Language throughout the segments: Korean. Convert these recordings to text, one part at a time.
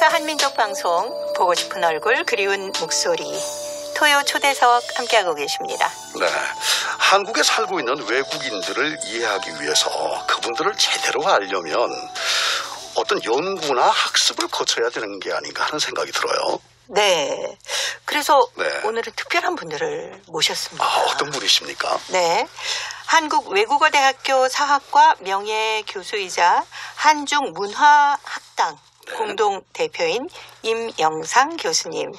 SBS 한민족 방송 보고 싶은 얼굴 그리운 목소리 토요 초대석 함께하고 계십니다. 네, 한국에 살고 있는 외국인들을 이해하기 위해서 그분들을 제대로 알려면 어떤 연구나 학습을 거쳐야 되는 게 아닌가 하는 생각이 들어요. 네, 그래서 네. 오늘은 특별한 분들을 모셨습니다. 어떤 분이십니까? 네, 한국외국어대학교 사학과 명예교수이자 한중문화학당 공동 대표인 임영상 교수님,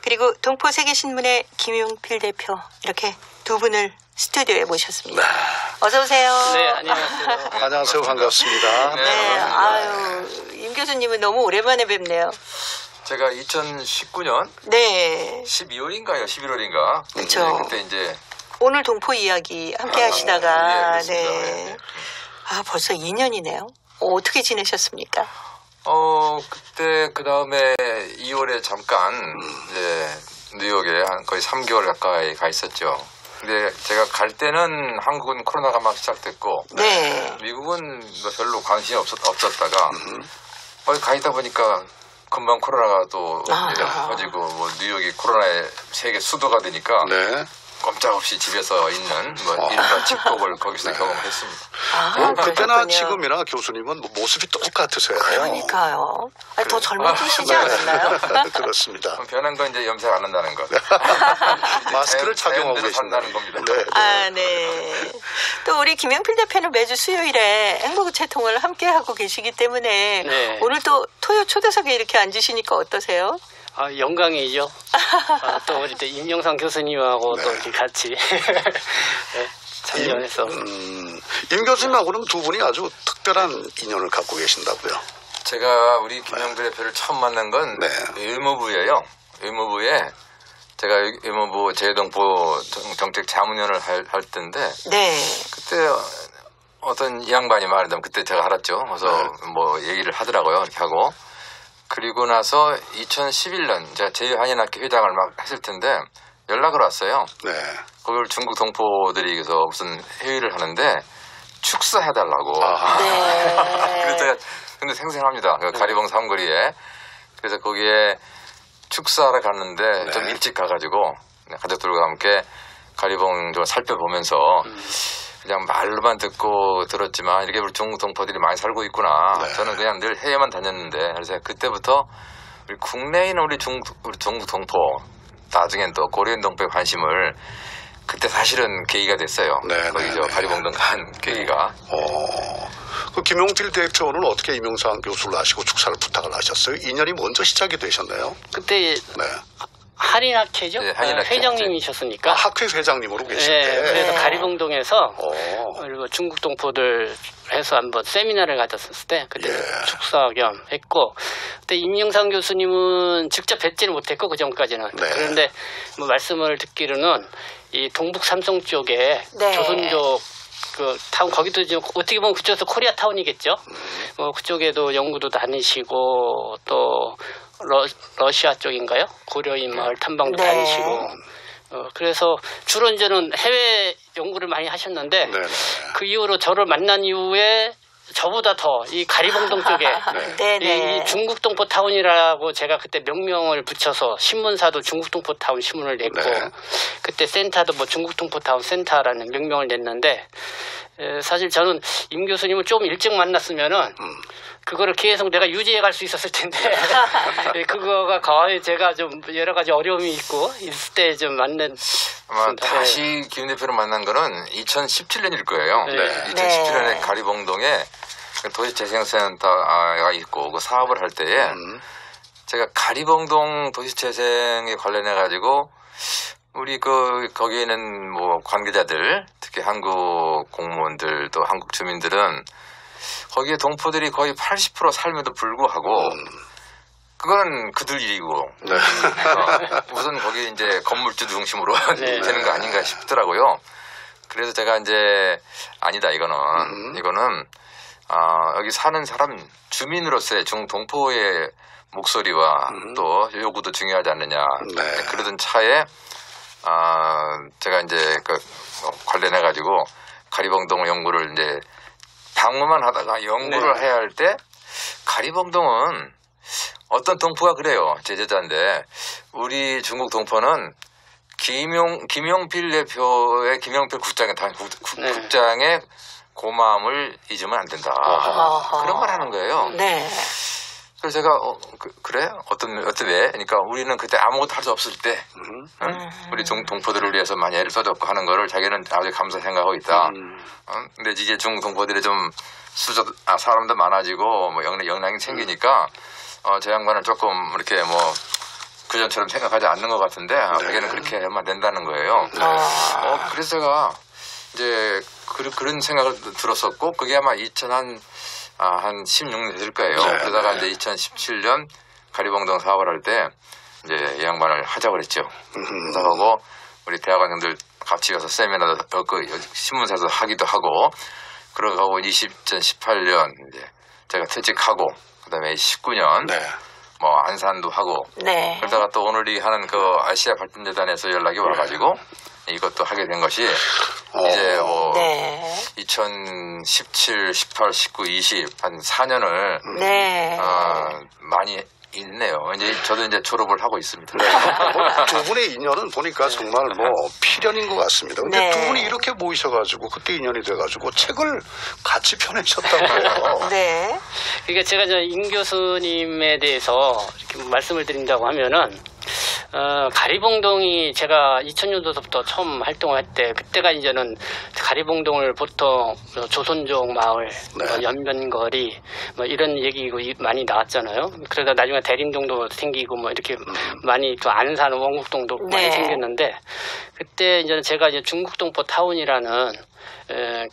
그리고 동포세계신문의 김용필 대표, 이렇게 두 분을 스튜디오에 모셨습니다. 네. 어서 오세요. 네, 안녕하세요. 안녕하세요. 반갑습니다. 네, 아유, 임 교수님은 너무 오랜만에 뵙네요. 제가 2019년 네, 12월인가요? 11월인가? 그쵸. 그때 이제 오늘 동포 이야기 함께 하시다가, 예, 그렇습니다. 네. 아, 벌써 2년이네요. 어떻게 지내셨습니까? 그때 그 다음에 2월에 잠깐 이제 뉴욕에 한 거의 3개월 가까이 가 있었죠. 근데 제가 갈 때는 한국은 코로나가 막 시작됐고, 네. 미국은 뭐 별로 관심이 없었다가 거기 가 있다 보니까 금방 코로나가 또 이제 퍼지고, 뭐 뉴욕이 코로나의 세계 수도가 되니까 네. 꼼짝없이 집에서 있는 뭐 일과 집콕을 거기서 경험했습니다. 그때나 그렇군요. 지금이나 교수님은 뭐 모습이 똑같으세요. 그러니까요. 아니, 더 젊어지시지 않았나요? 그렇습니다. 변한 건 이제 염색 안 한다는 거. 마스크를 착용하고 자연대로 계신다는 산다는 겁니다. 네. 아, 네. 또 우리 김용필 대표는 매주 수요일에 행복우체통을 함께 하고 계시기 때문에 네. 오늘 또 토요 초대석에 이렇게 앉으시니까 어떠세요? 아, 영광이죠. 또 우리 또 임영상 교수님하고 또 이렇게 같이 네, 참여해서. 임 교수님하고는 두 분이 아주 특별한 인연을 갖고 계신다고요. 제가 우리 김영필 대표를 처음 만난 건 네. 의무부예요. 의무부에 제가 의무부 재동포 정책 자문위원을 할 때인데 네. 그때 어떤 양반이 말하자면 그때 제가 알았죠. 그래서 뭐 얘기를 하더라고요. 이렇게 하고. 그리고 나서 2011년 제가 제2한인학교 회장을 막 했을 텐데 연락을 왔어요. 네. 그걸 중국 동포들이 그래서 무슨 회의를 하는데 축사해달라고. 네. 그래서 제가 근데 생생합니다. 그 가리봉 삼거리에. 그래서 거기에 축사하러 갔는데 좀 일찍 가가지고 가족들과 함께 가리봉 좀 살펴보면서 그냥 말로만 듣고 들었지만 이렇게 우리 중국 동포들이 많이 살고 있구나. 네. 저는 저는 그냥 늘 해외만 다녔는데 그래서 그때부터 우리 국내에 있는 우리 중국 동포 나중엔 또 고려인 동포에 관심을 그때 사실은 계기가 됐어요. 네, 거기 네, 저 네. 가리봉동 간 계기가. 그 김용필 대표는 어떻게 임영상 교수를 아시고 축사를 부탁을 하셨어요? 인연이 먼저 시작이 되셨나요? 그때 네. 한인학회죠? 네, 한인학회. 회장님이셨으니까. 학회 회장님으로 계실 네, 때. 그래서 네. 가리봉동에서 어. 그리고 중국 동포들 해서 한번 세미나를 가졌을 때 그때 예. 축사 겸 했고, 그때 임영상 교수님은 직접 뵙지는 못했고 그 전까지는. 네. 그런데 뭐 말씀을 듣기로는 이 동북 삼성 쪽에 네. 조선족 그 타운, 거기도 지금 어떻게 보면 그쪽에서 코리아 타운이겠죠. 그쪽에도 연구도 다니시고 또 러시아 쪽인가요? 고려인 마을 탐방도 네. 다니시고. 그래서 주로 이제는 해외 연구를 많이 하셨는데 네네. 그 이후로 저를 만난 이후에 저보다 더 이 가리봉동 쪽에 네네. 이 중국 동포 타운이라고 제가 그때 명명을 붙여서 신문사도 중국 동포 타운 신문을 냈고, 네. 그때 센터도 뭐 중국 동포 타운 센터라는 명명을 냈는데, 사실 저는 임 교수님을 좀 일찍 만났으면은 그거를 계속 내가 유지해 갈 수 있었을 텐데 그거가 거의 제가 좀 여러 가지 어려움이 있고 있을 때 좀 만난. 아마 다시 김 대표를 만난 거는 2017년일 거예요. 네. 2017년에 가리봉동에 도시재생센터가 있고 그 사업을 할 때에 제가 가리봉동 도시재생에 관련해 가지고 우리 거기에는 뭐 관계자들, 특히 한국 공무원들 또 한국 주민들은 거기에 동포들이 거의 80% 삶에도 불구하고 그거는 그들 일이고 우선 거기 이제 건물주 중심으로 네. 되는 거 아닌가 싶더라고요. 그래서 제가 이제 아니다 이거는 여기 사는 사람 주민으로서의 중동포의 목소리와 또 요구도 중요하지 않느냐. 네. 그러던 차에 제가 이제 관련해 가지고 가리봉동 연구를 이제 방문만 하다가 연구를 해야 할 때 가리봉동은 어떤 동포가 그래요. 제 제자인데 우리 중국 동포는 김용필 대표의 김용필 국장의 고마움을 잊으면 안 된다. 그런 말 하는 거예요. 네. 그래서 제가 그래? 왜? 그러니까 우리는 그때 아무것도 할 수 없을 때 우리 동포들을 위해서 많이 애를 써줬고 하는 거를 자기는 아주 감사 생각하고 있다. 근데 이제 중국 동포들이 좀 사람도 많아지고 뭐 영향이 생기니까 저 양반은 조금 이렇게 뭐 그전처럼 생각하지 않는 것 같은데 자기는 그렇게 하면 안 된다는 거예요. 그래서 제가 이제 그런 생각을 들었었고 그게 아마 한 16년 될 거예요. 그러다가 이제 2017년 가리봉동 사업을 할 때 이제 이 양반을 하자고 그랬죠. 그래서 하고 우리 대학원생들 같이 가서 세미나도 신문사에서 하기도 하고 그러고 2018년 이제 제가 퇴직하고 그다음에 19년 뭐 안산도 하고 그러다가 또 오늘 이 하는 그 아시아 발전재단에서 연락이 와가지고 이것도 하게 된 것이 이제 뭐 2017, 18, 19, 20 한 4년을 많이 있네요. 이제 저도 이제 졸업을 하고 있습니다. 두 분의 인연은 보니까 정말 뭐 필연인 것 같습니다. 근데 두 분이 이렇게 모이셔가지고 그때 인연이 돼가지고 책을 같이 펴내셨다고요. 네. 그러니까 제가 임 교수님에 대해서 이렇게 말씀을 드린다고 하면은 가리봉동이 제가 2000년도부터 처음 활동을 할 때 그때가 이제는 가리봉동을 보통 조선족 마을, 연변거리 뭐 이런 얘기고 많이 나왔잖아요. 그러다 나중에 대림동도 생기고 뭐 이렇게 많이 또 안산, 원곡동도 많이 생겼는데 그때 이제 제가 이제 중국동포 타운이라는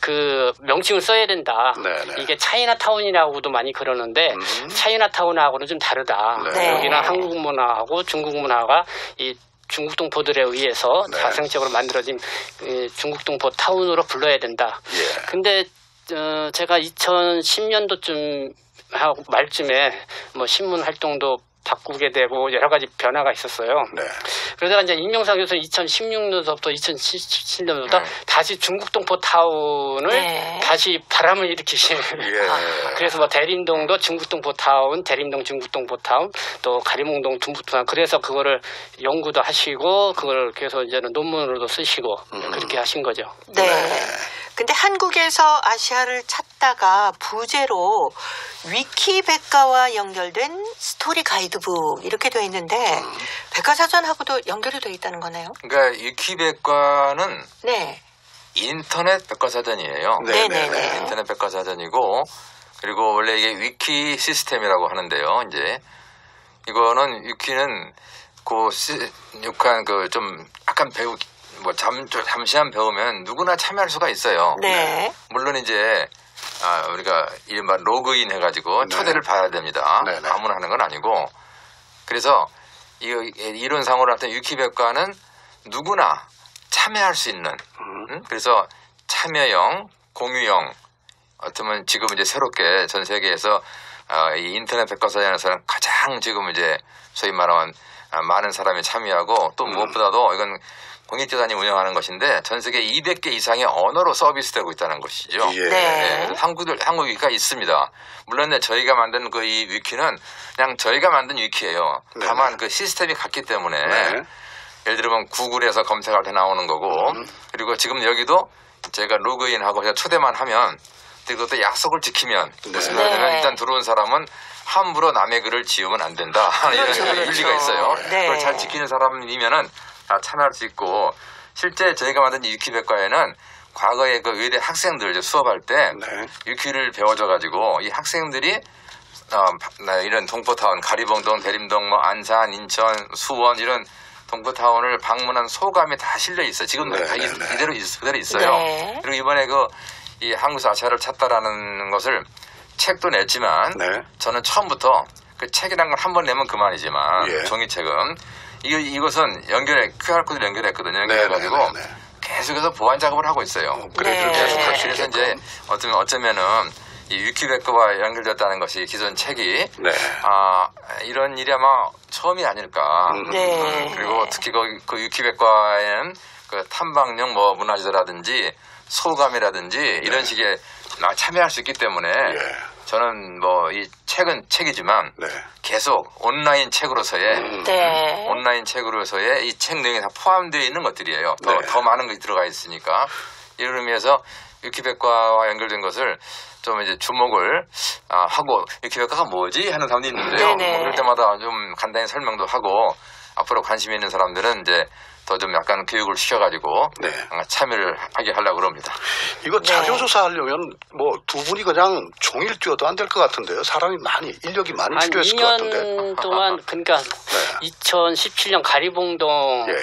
그 명칭을 써야 된다. 이게 차이나타운이라고도 많이 그러는데 차이나타운하고는 좀 다르다. 여기는 한국 문화하고 중국 문화가 이 중국동포들에 의해서 자생적으로 만들어진 중국동포 타운으로 불러야 된다. 근데 제가 2010년도쯤 말쯤에 뭐 신문 활동도 바꾸게 되고 여러 가지 변화가 있었어요. 그러다가 이제 임영상 교수는 2016년부터 2017년부터 다시 중국동포 타운을 다시 바람을 일으키신. 그래서 뭐 대림동도 중국동포 타운, 대림동 중국동포 타운, 또 가리봉동 중국동포 타운. 그래서 그거를 연구도 하시고 그걸 계속 이제는 논문으로도 쓰시고 그렇게 하신 거죠. 근데 한국에서 아시아를 찾다가 부제로 위키백과와 연결된 스토리 가이드북 이렇게 되어 있는데 백과사전하고도 연결이 되어 있다는 거네요. 그러니까 위키백과는 인터넷 백과사전이에요. 인터넷 백과사전이고 그리고 원래 이게 위키 시스템이라고 하는데요. 이제 이거는 위키는 육한 좀 약간 잠시만 배우면 누구나 참여할 수가 있어요. 물론 이제 우리가 이른바 로그인 해가지고 초대를 받아야 됩니다. 아무나 하는 건 아니고. 그래서 이론상으로 할 때 위키백과는 누구나 참여할 수 있는. 그래서 참여형, 공유형. 어쩌면 지금 이제 새롭게 전 세계에서 이 인터넷 백과사전에서는 가장 지금 이제 소위 말하면 많은 사람이 참여하고 또 무엇보다도 이건 공익재단이 운영하는 것인데 전 세계 200개 이상의 언어로 서비스되고 있다는 것이죠. 한국 위키가 있습니다. 물론 저희가 만든 이 위키는 그냥 저희가 만든 위키예요. 다만 그 시스템이 같기 때문에 예를 들면 구글에서 검색할 때 나오는 거고 그리고 지금 여기도 제가 로그인하고 제가 초대만 하면 그리고 또 약속을 지키면 무슨 말이냐면 일단 들어온 사람은 함부로 남의 글을 지우면 안 된다. 이런 윤리가 있어요. 그걸 잘 지키는 사람이면은 다 참여할 수 있고 실제 저희가 만든 위키백과에는 과거에 그 의대 학생들 수업할 때 위키를 배워줘가지고 이 학생들이 이런 동포타운, 가리봉동, 대림동, 뭐 안산, 인천, 수원 이런 동포타운을 방문한 소감이 다 실려 있어요. 지금 그대로 있어요. 그리고 이번에 이 한국에서 아시아를 찾다라는 것을 책도 냈지만 저는 처음부터 그 책이란 걸 한 번 내면 그만이지만 종이책은 이것은 QR코드를 연결했거든요. 연결해가지고 계속해서 보완 작업을 하고 있어요. 그래서 이제 어쩌면은 이 위키백과와 연결됐다는 것이 기존 책이 이런 일이 아마 처음이 아닐까. 그리고 특히 그 위키백과에는 그 탐방용 뭐 문화재라든지 소감이라든지 이런 식의 참여할 수 있기 때문에 저는 뭐 이 책은 책이지만 네. 계속 온라인 책으로서의 네. 온라인 책으로서의 이 책 내용이 다 포함되어 있는 것들이에요. 네. 더 많은 것이 들어가 있으니까 이런 의미에서 위키백과와 연결된 것을 좀 이제 주목을 하고 위키백과가 뭐지 하는 사람도 있는데요. 네네. 그럴 때마다 좀 간단히 설명도 하고 앞으로 관심 있는 사람들은 이제 더 좀 약간 교육을 시켜가지고 네. 참여를 하게 하려고 그럽니다. 이거 네. 자료조사 하려면 뭐 두 분이 그냥 종일 뛰어도 안 될 것 같은데요. 사람이 많이 인력이 많이 한 필요했을 것 같은데. 2년 동안 그러니까 네. 2017년 가리봉동 예, 예.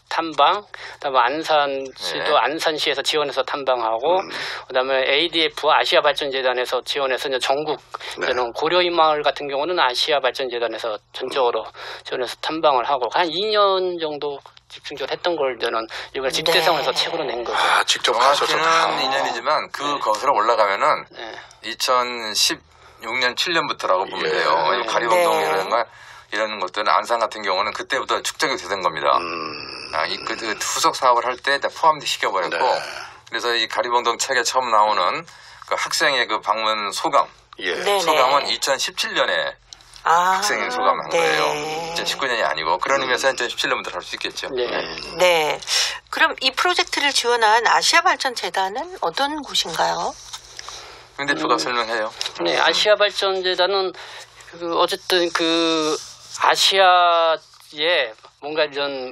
탐방, 그다음에 안산시도 네. 안산시에서 지원해서 탐방하고, 그다음에 ADF 아시아 발전재단에서 지원해서 이제 전국 네. 저는 고려인 마을 같은 경우는 아시아 발전재단에서 전적으로 지원해서 탐방을 하고 한 2년 정도 집중적으로 했던 걸 저는 이번에 집대성에서 책으로 낸 거죠. 직접 가서 좀. 정확히는 2년이지만 그것으로 올라가면은 네. 2016년 7년부터라고 보면 돼요. 네. 가리봉동이라든가 이런 것들은 안산 같은 경우는 그때부터 축적이 되던 겁니다. 그 후속 사업을 할 때 포함 시켜버렸고 네. 그래서 이 가리봉동 책에 처음 나오는 그 학생의 그 방문 소감 예. 네. 소감은 2017년에 학생이 소감한 거예요. 2019년이 아니고 그런 의미에서 2017년부터 할 수 있겠죠. 네. 네. 그럼 이 프로젝트를 지원한 아시아 발전재단은 어떤 곳인가요? 김 대표가 설명해요. 네, 아시아 발전재단은 어쨌든 아시아의 뭔가 이런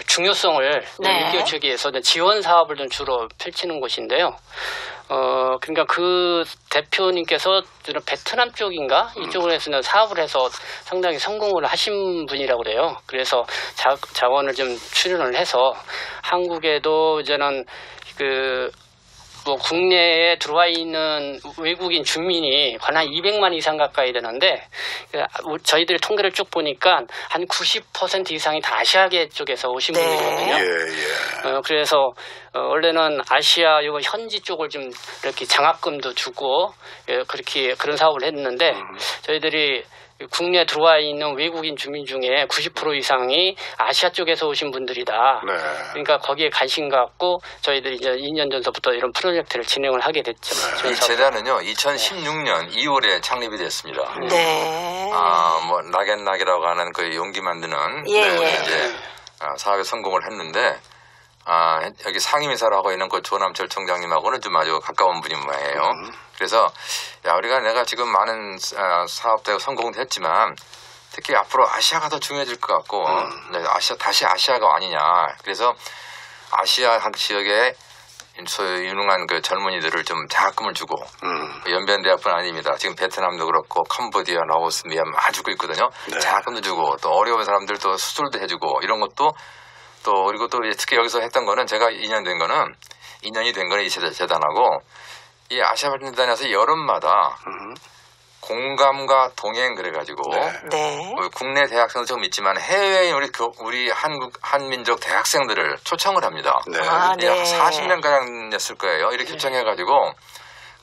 중요성을 네. 일깨워주기 위해서 지원 사업을 좀 주로 펼치는 곳인데요. 그러니까 그 대표님께서 베트남 쪽인가 이쪽에서는 사업을 해서 상당히 성공을 하신 분이라고 그래요. 그래서 자원을 좀 출연을 해서 한국에도 이제는 국내에 들어와 있는 외국인 주민이 한 200만 이상 가까이 되는데 저희들이 통계를 쭉 보니까 한 90% 이상이 다 아시아계 쪽에서 오신 네. 분들이거든요. 예. 그래서 원래는 아시아 요 현지 쪽을 좀 이렇게 장학금도 주고 그렇게 그런 사업을 했는데 저희들이 국내에 들어와 있는 외국인 주민 중에 90% 이상이 아시아 쪽에서 오신 분들이다. 네. 그러니까 거기에 관심 갖고 저희들이 이제 2년 전서부터 이런 프로젝트를 진행을 하게 됐죠. 이 재단은요 2016년 2월에 창립이 됐습니다. 네. 낙앤낙이라고 하는 그 용기 만드는 예, 내용을 예. 이제 사업에 성공을 했는데 여기 상임이사를 하고 있는 그 조남철 총장님하고는 좀 아주 가까운 분이에요. 그래서 내가 지금 많은 사업도 성공했지만 특히 앞으로 아시아가 더 중요해질 것 같고 다시 아시아가 아니냐. 그래서 아시아 지역에 유능한 그 젊은이들을 좀 장학금을 주고 연변대학뿐 아닙니다. 지금 베트남도 그렇고 캄보디아, 라오스, 미얀마 다 주고 있거든요. 네. 장학금도 주고 또 어려운 사람들도 수술도 해주고 이런 것도 그리고 또 특히 여기서 했던 거는 제가 2년이 된 거는 이 재단하고 이 아시아 발전재단에서 여름마다 공감과 동행 그래가지고 네. 국내 대학생도 좀 있지만 해외에 우리 한민족 대학생들을 초청을 합니다. 네. 아, 네. 약 40명 가량이었을 거예요. 이렇게 초청해가지고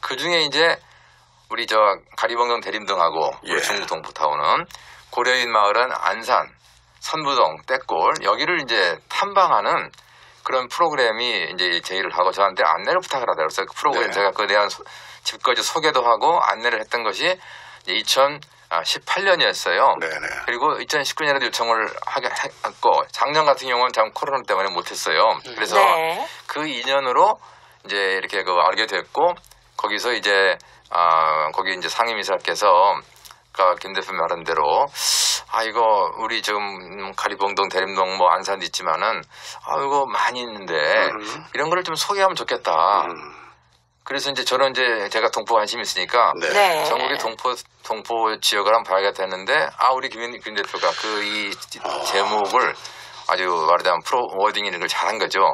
그 중에 이제 우리 가리봉동 대림동하고 예. 중국 동포타운은 고려인 마을은 안산, 선부동, 떼골 여기를 이제 탐방하는 그런 프로그램이 이제 제의를 하고 저한테 안내를 부탁을 하더라고요. 그래서 그 프로그램 네. 제가 그에 대한 집까지 소개도 하고 안내를 했던 것이 2018년이었어요. 네네. 그리고 2019년에도 요청을 하게 했고 작년 같은 경우는 참 코로나 때문에 못했어요. 그래서 네. 그 인연으로 이제 이렇게 알게 됐고 거기서 이제 거기 이제 상임이사께서 김 대표 말한 대로 이거 우리 지금 가리봉동, 대림동, 안산도 있지만은 이거 많이 있는데 이런 거를 좀 소개하면 좋겠다. 그래서 이제 저는 제가 동포 관심이 있으니까 네. 전국의 동포 지역을 한번 봐야겠다 했는데 우리 김 대표가 이 제목을 아주 말하자면 워딩 이런 걸 잘한 거죠.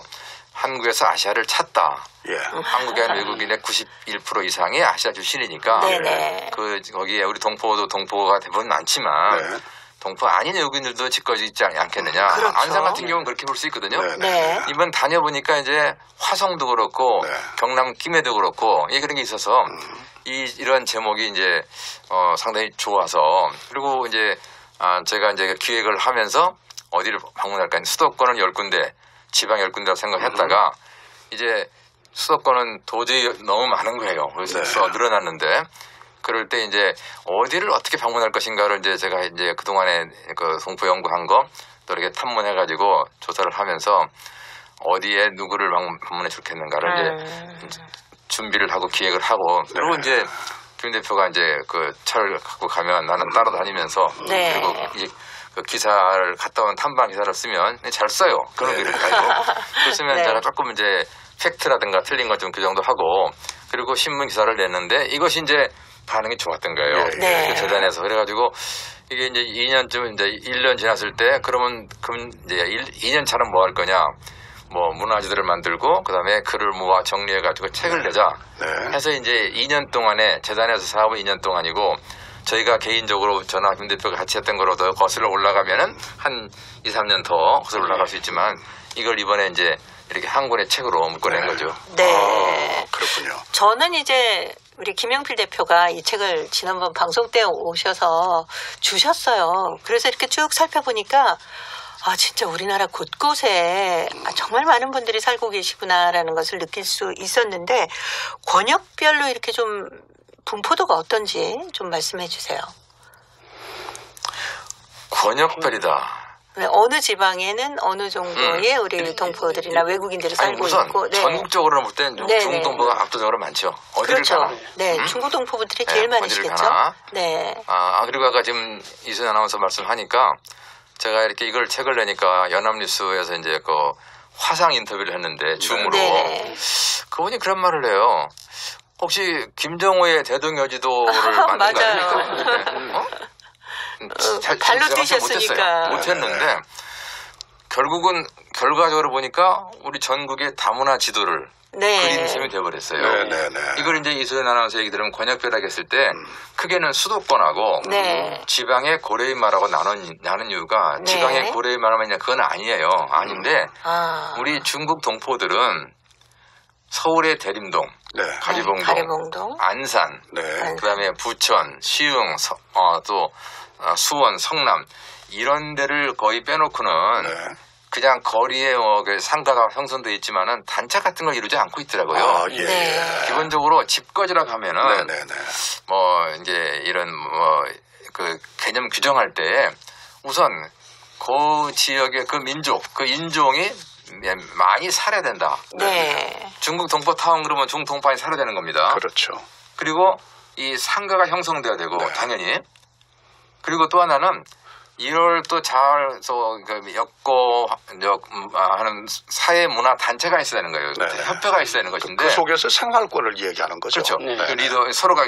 한국에서 아시아를 찾다. 예. 한국에 있는 외국인의 91% 이상이 아시아 출신이니까 네네. 거기에 우리 동포가 대부분 많지만 네. 동포 아닌 외국인들도 짓거지 있지 않겠느냐. 그렇죠. 안산 같은 경우는 그렇게 볼 수 있거든요. 네. 이번 다녀보니까 이제 화성도 그렇고 네. 경남 김해도 그렇고 그런 게 있어서 이런 제목이 이제 상당히 좋아서 그리고 이제 제가 이제 기획을 하면서 어디를 방문할까 수도권은 10군데 지방 10군데라고 생각했다가 이제 수도권은 도저히 너무 많은 거예요. 그래서 네. 늘어났는데 그럴 때 이제 어디를 어떻게 방문할 것인가를 이제 제가 이제 그동안에 그 동포 연구한 거 또 이렇게 탐문해가지고 조사를 하면서 어디에 누구를 방문해 좋겠는가를 이제 준비를 하고 기획을 하고 그리고 이제 김 대표가 이제 그 차를 갖고 가면 나는 따라다니면서 네. 그리고 이제 그 기사를 갔다 온 탐방 기사를 쓰면 잘 써요. 그런 글을 가지고 그 쓰면 네. 제가 조금 이제 팩트라든가 틀린 것 좀 규정도 하고 그리고 신문 기사를 냈는데 이것이 이제 반응이 좋았던 거예요. 네. 그 재단에서 그래가지고 이게 이제 2년쯤 이제 1년 지났을 때 그러면 그럼 이제 2년 차는 뭐 할 거냐? 뭐 문화지들을 만들고 그다음에 글을 모아 정리해가지고 책을 내자. 해서 이제 2년 동안에 재단에서 사업은 2년 동안이고 저희가 개인적으로 저나 김 대표가 같이 했던 거로도 거슬러 올라가면은 한 2, 3년 더 거슬러 올라갈 수 있지만 이걸 이번에 이제 이렇게 한 권의 책으로 묶어낸 거죠. 네. 그렇군요. 저는 이제 우리 김용필 대표가 이 책을 지난번 방송 때 오셔서 주셨어요. 그래서 이렇게 쭉 살펴보니까 아 진짜 우리나라 곳곳에 정말 많은 분들이 살고 계시구나라는 것을 느낄 수 있었는데 권역별로 이렇게 좀 분포도가 어떤지 좀 말씀해 주세요. 권역별이다. 어느 지방에는 어느 정도의 우리 동포들이나 외국인들이 아니 살고 우선 있고 전국적으로 볼 때는 네, 중동포가 압도적으로 많죠. 어디를 그렇죠. 가나. 네, 중국 동포분들이 네, 제일 어디를 많으시겠죠. 가나. 네. 그리고 아까 지금 이순 아나운서 말씀하니까 제가 이렇게 이걸 책을 내니까 연합뉴스에서 이제 그 화상 인터뷰를 했는데 줌으로 네. 그분이 그런 말을 해요. 혹시 김정호의 대동여지도를 만든 거 아닙니까? 발로 뛰셨으니까. 못했는데 결국은 결과적으로 보니까 우리 전국의 다문화 지도를 네. 그린 셈이 되어버렸어요. 네네네. 이걸 이제 이소연 아나운서 얘기 들으면 권역별하게 했을 때 크게는 수도권하고 네. 지방의 고려인마라고 나눈 이유가 네. 지방의 고려인마라면 그건 아니에요. 아닌데 아. 우리 중국 동포들은 서울의 대림동, 네. 가리봉동, 가리봉동. 안산, 네. 그다음에 부천, 시흥, 또 수원, 성남 이런 데를 거의 빼놓고는 네. 그냥 거리에 그 상가가 형성돼 있지만은 단차 같은 걸 이루지 않고 있더라고요. 아, 예. 네. 기본적으로 집거지라고 하면은 네네네. 뭐 이제 이런 뭐 그 개념 규정할 때 우선 그 지역의 그 민족, 그 인종이 많이 살아야 된다. 네. 중국 동포타운 그러면 중국 동포만이 살아야 되는 겁니다. 그렇죠. 그리고 이 상가가 형성돼야 되고 네. 당연히 그리고 또 하나는 이걸 또 잘 엮고 하는 사회 문화 단체가 있어야 되는 거예요. 네. 협회가 있어야 되는 것인데 그 속에서 생활권을 얘기하는 거죠. 그렇죠. 네. 그 리더 서로가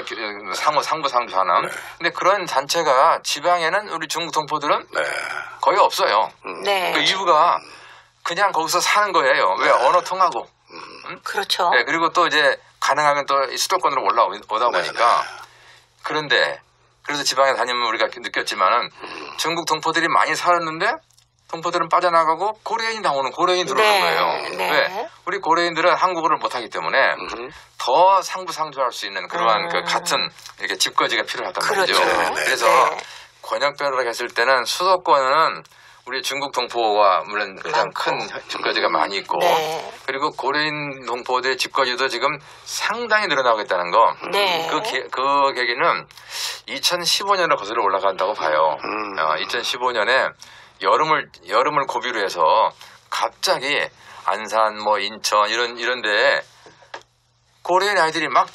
상부상조하는. 네. 근데 그런 단체가 지방에는 우리 중국 동포들은 네. 거의 없어요. 네. 그 이유가 그냥 거기서 사는 거예요. 왜 언어 통하고. 그렇죠. 네, 그리고 또 이제 가능하면 또 수도권으로 올라오다 네, 보니까 그런데 그래서 지방에 다니면 우리가 느꼈지만은 중국 동포들이 많이 살았는데 동포들은 빠져나가고 고려인이 나오는 고려인이 들어오는 네, 거예요. 네. 왜? 우리 고려인들은 한국어를 못하기 때문에 더 상부상조할 수 있는 그러한 그 같은 이렇게 집거지가 필요하단 말이죠. 그렇죠. 네, 네. 그래서 네. 권역별로 했을 때는 수도권은 우리 중국 동포가 물론 가장 많고. 큰 집거지가 많이 있고 네. 그리고 고려인 동포들의 집거지도 지금 상당히 늘어나고 있다는 거. 네. 그 계기는 2015년으로 거슬러 올라간다고 봐요. 2015년에 여름을 고비로 해서 갑자기 안산, 뭐 인천 이런 데에 고려인 아이들이 막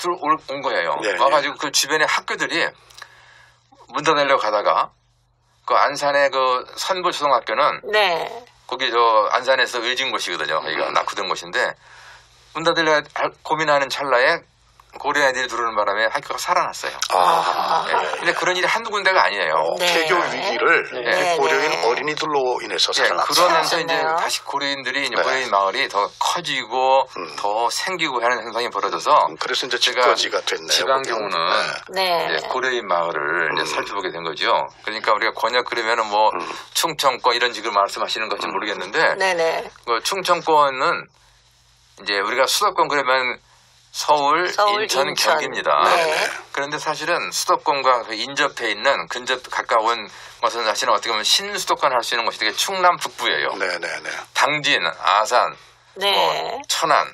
온 거예요. 네, 와가지고 그 주변에 학교들이 문 닫으려고 가다가 그 안산의 그 선부초등학교는 네. 거기 안산에서 의진 곳이거든요. 여기가 낙후된 곳인데 문 닫으려 고민하는 찰나에 고려 애들이 들어오는 바람에 학교가 살아났어요. 아. 네. 근데 그런 일이 한두 군데가 아니에요. 네. 폐교 위기를 네. 고려인 네. 어린이들로 인해서 네, 살아났어요. 그러면서 이제 살아났네요. 다시 고려인들이 이제 네. 고려인 마을이 더 커지고 더 생기고 하는 현상이 벌어져서 그래서 이제 제가 집거지가 됐네요. 지방 거기는. 경우는 네. 이제 고려인 마을을 이제 살펴보게 된 거죠. 그러니까 우리가 권역 그러면은 뭐 충청권 이런 식으로 말씀하시는 건지 모르겠는데 네네. 그 충청권은 이제 우리가 수도권 그러면 서울, 인천, 경기입니다. 네. 그런데 사실은 수도권과 그 인접해 있는 근접 가까운 것은 사실은 어떻게 보면 신수도권 할 수 있는 곳이 되게 충남 북부예요. 네네네. 당진, 아산, 네. 뭐 천안,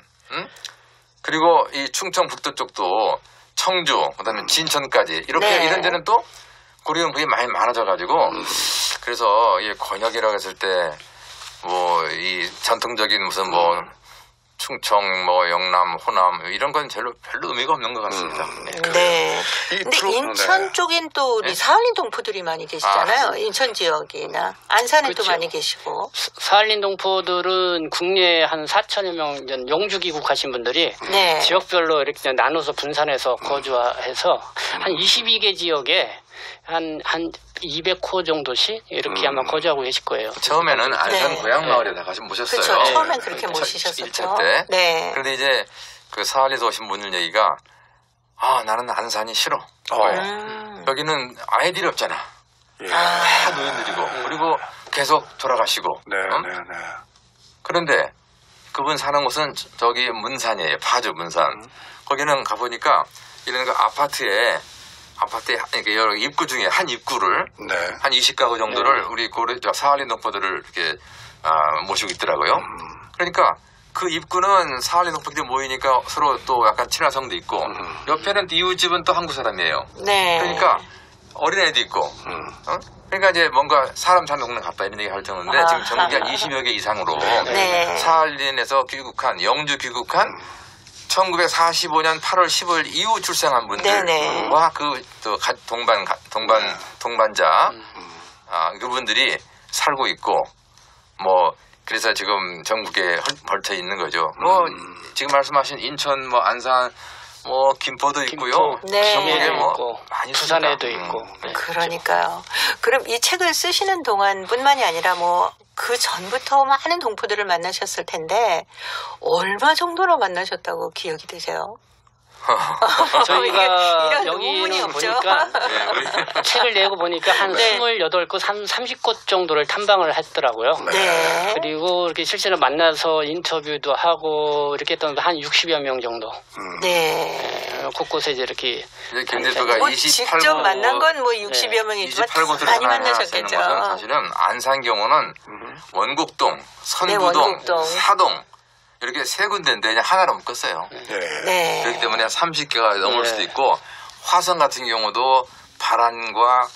그리고 이 충청북도 쪽도 청주, 그다음에 진천까지 이렇게 네. 이런 데는 또 고려연구이 많이 많아져가지고 그래서 이 권역이라고 했을 때 뭐 이 전통적인 무슨 뭐 충청, 뭐 영남, 호남 이런 건 별로 의미가 없는 것 같습니다. 네. 이 근데 프로- 인천 네. 쪽엔 또 우리 네. 사할린 동포들이 많이 계시잖아요. 인천 지역이나 안산에 또 그렇죠. 많이 계시고. 사할린 동포들은 국내에 한 4천여 명 영주 귀국하신 분들이 네. 지역별로 이렇게 그냥 나눠서 분산해서 거주해서 한 22개 지역에 한 200호 정도씩 이렇게 아마 거주하고 계실 거예요. 처음에는 안산 네. 고향마을에다 가서 모셨어요. 그렇죠. 네. 처음엔 그렇게 첫- 모시셨었죠. 1차 때. 네. 그런데 이제 그 사할리에서 오신 분들 얘기가 나는 안산이 싫어. 여기는 아이들이 없잖아. 예. 다 노인들이고 그리고 계속 돌아가시고. 네, 어? 네, 네. 그런데 그분 사는 곳은 저기 문산이에요. 파주 문산. 거기는 가보니까 이런 그 아파트에 이렇게 여러 입구 중에 한 입구를 네. 한 20가구 정도를 우리 사할린 동포들을 이렇게 모시고 있더라고요. 그러니까 그 입구는 사할린 동포들이 모이니까 서로 또 약간 친화성도 있고 옆에는 이웃집은 또 한국 사람이에요. 네. 그러니까 어린애도 있고 그러니까 이제 뭔가 사람 사는 동네 같다 이런 얘기 할 정도인데 지금 전국에 한 20여 개 이상으로 네. 사할린에서 귀국한 영주 귀국한 1945년 8월 15일 이후 출생한 네네. 분들과 그또 동반자 그분들이 살고 있고 뭐 그래서 지금 전국에 벌쳐 있는 거죠. 뭐 지금 말씀하신 인천 뭐 안산 뭐 김포도 있고요. 네. 전국에 뭐 있고, 많이 부산에도 있습니다. 있고. 네. 그러니까요. 그럼 이 책을 쓰시는 동안뿐만이 아니라 뭐 그 전부터 많은 동포들을 만나셨을 텐데 얼마 정도나 만나셨다고 기억이 되세요? 저희가 이런 의문이 여기는 없죠. 보니까 네, 우리 책을 내고 보니까 한 네. 28곳, 한 30곳 정도를 탐방을 했더라고요. 네. 그리고 이렇게 실제로 만나서 인터뷰도 하고 이렇게 했던 한 60여 명 정도. 네. 곳곳에 이제 이렇게 이제 김 대표가 뭐 28곳 직접 만난 건 뭐 60여 명이지만 28곳을 많이 하는 만나셨겠죠. 것은 사실은 안산 경우는 원곡동, 선구동, 원곡동. 사동 이렇게 세 군데인데 그냥 하나로 묶었어요. 네. 네. 그렇기 때문에 30개가 넘을 네. 수도 있고 화성 같은 경우도 바란과